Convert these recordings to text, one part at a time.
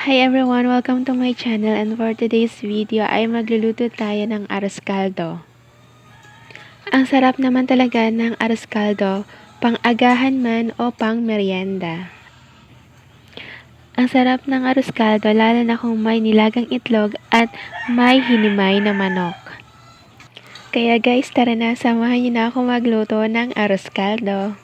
Hi everyone! Welcome to my channel, and for today's video ay magluluto tayo ng arroz caldo. Ang sarap naman talaga ng arroz caldo, pang-agahan man o pang-merienda. Ang sarap ng arroz caldo lalo na kung may nilagang itlog at may hinimay na manok. Kaya guys, tara na, samahan niyo na ako magluto ng arroz caldo.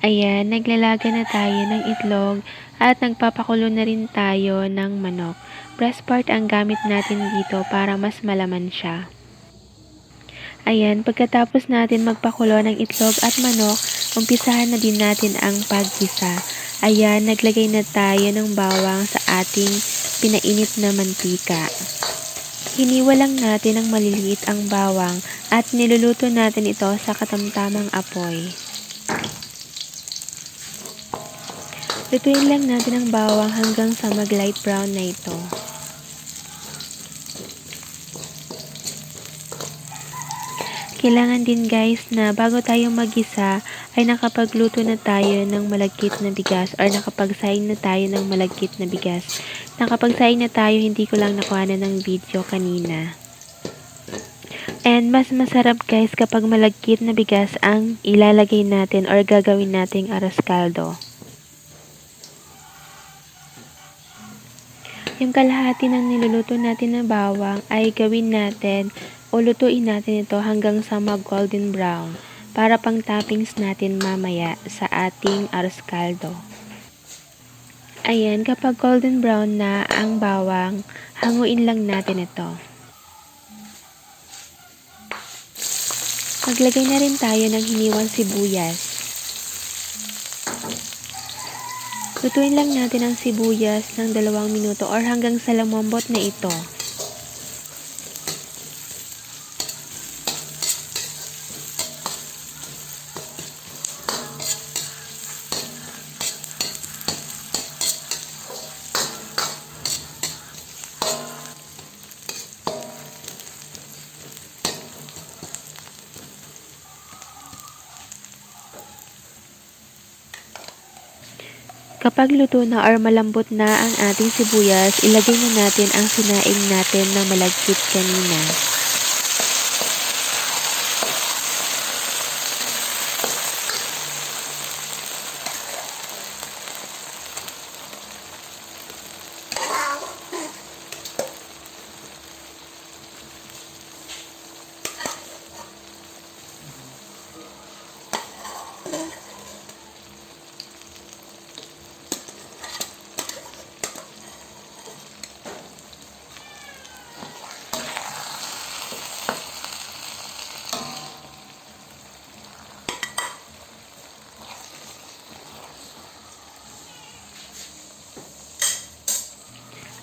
Ayan, naglalaga na tayo ng itlog at nagpapakulo na rin tayo ng manok. Breast part ang gamit natin dito para mas malaman siya. Ayan, pagkatapos natin magpakulo ng itlog at manok, umpisahan na din natin ang paggisa. Ayan, naglagay na tayo ng bawang sa ating pinainit na mantika. Hiniwa lang natin ng maliliit ang bawang at niluluto natin ito sa katamtamang apoy. Lutuin lang natin ang bawang hanggang sa mag-light brown na ito. Kailangan din guys na bago tayo magisa ay nakapagluto na tayo ng malagkit na bigas or nakapagsaing na tayo ng malagkit na bigas. Nakapagsaing na tayo, hindi ko lang nakuha na ng video kanina. And mas masarap guys kapag malagkit na bigas ang ilalagay natin or gagawin nating arroz caldo. Yung kalahati ng niluluto natin na bawang ay gawin natin o lutuin natin ito hanggang sa mag-golden brown para pang toppings natin mamaya sa ating arroz caldo. Ayan, kapag golden brown na ang bawang, hanguin lang natin ito. Maglagay na rin tayo ng hiniwang sibuyas. Lutuin lang natin ang sibuyas ng 2 minuto or hanggang sa lumambot na ito. Kapag luto na or malambot na ang ating sibuyas, ilagay na natin ang sinaing natin na malagkit kanina.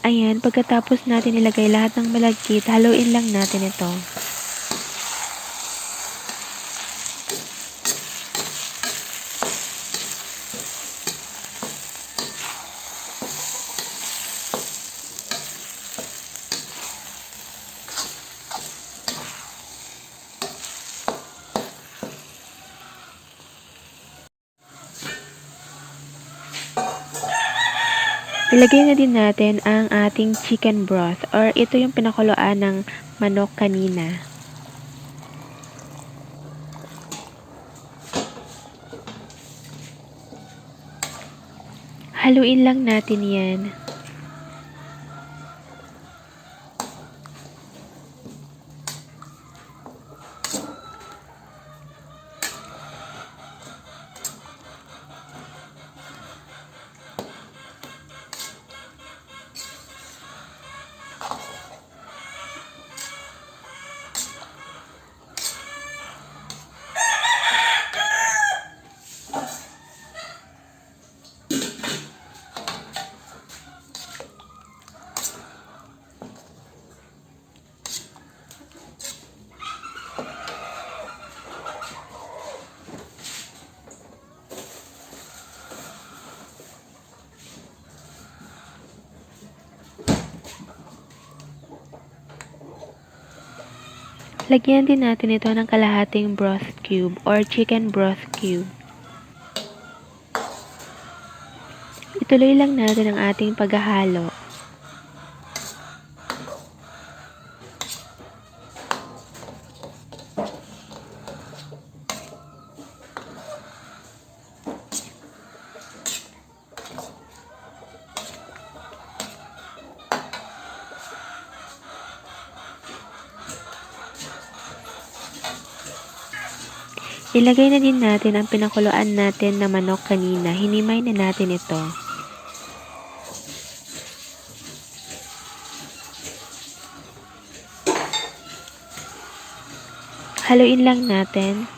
Ayan, pagkatapos natin ilagay lahat ng malagkit, haluin lang natin ito. Ilagay na din natin ang ating chicken broth or ito yung pinakuluan ng manok kanina. Haluin lang natin yan. Lagyan din natin ito ng kalahating broth cube or chicken broth cube. Ituloy lang natin ang ating paghahalo. Ilagay na din natin ang pinakuluan natin na manok kanina. Hinimay na natin ito. Haluin lang natin.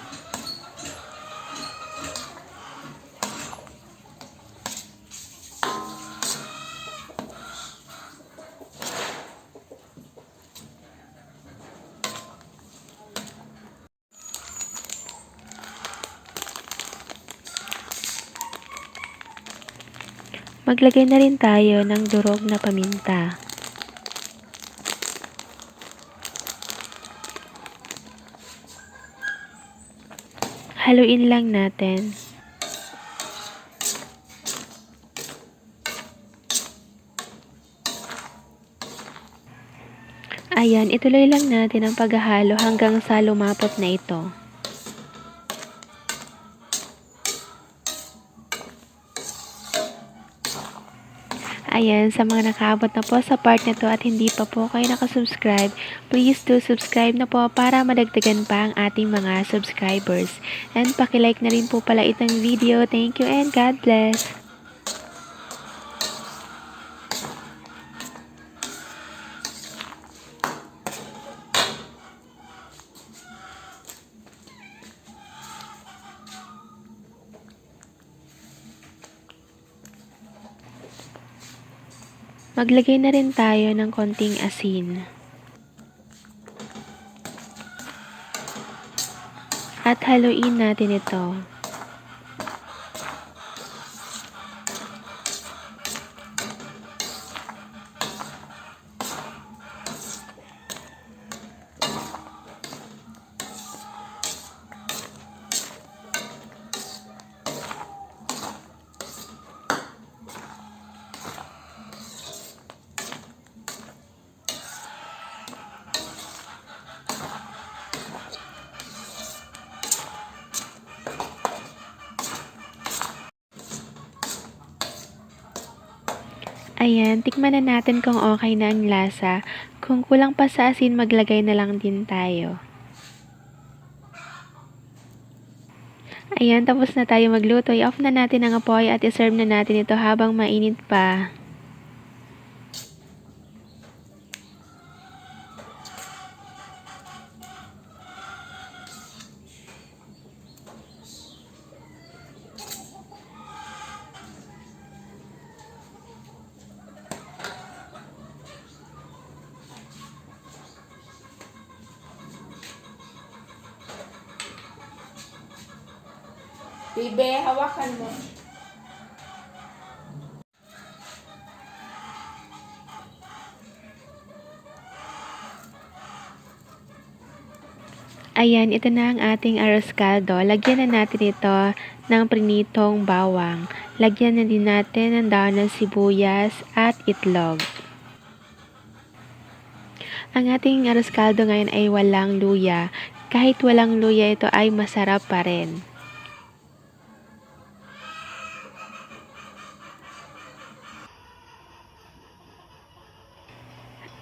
Maglagay na rin tayo ng durog na paminta. Haluin lang natin. Ayan, ituloy lang natin ang paghahalo hanggang sa lumapot na ito. Ayan, sa mga nakaabot na po sa part na to at hindi pa po kayo nakasubscribe, please do subscribe na po para madagdagan pa ang ating mga subscribers. And pakilike na rin po pala itong video. Thank you and God bless! Maglagay na rin tayo ng konting asin. At haluin natin ito. Ayan, tikman na natin kung okay na ang lasa. Kung kulang pa sa asin, maglagay na lang din tayo. Ayan, tapos na tayo magluto. I-off na natin ang apoy at i-serve na natin ito habang mainit pa. Bibe, hawakan mo. Ayan, ito na ang ating arroz caldo. Lagyan na natin ito ng prinitong bawang. Lagyan na din natin ng daon ng sibuyas at itlog. Ang ating arroz caldo ngayon ay walang luya. Kahit walang luya, ito ay masarap pa rin.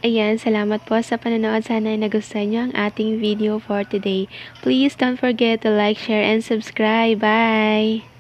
Ayan, salamat po sa panonood. Sana ay nagustuhan nyo ang ating video for today. Please don't forget to like, share, and subscribe. Bye!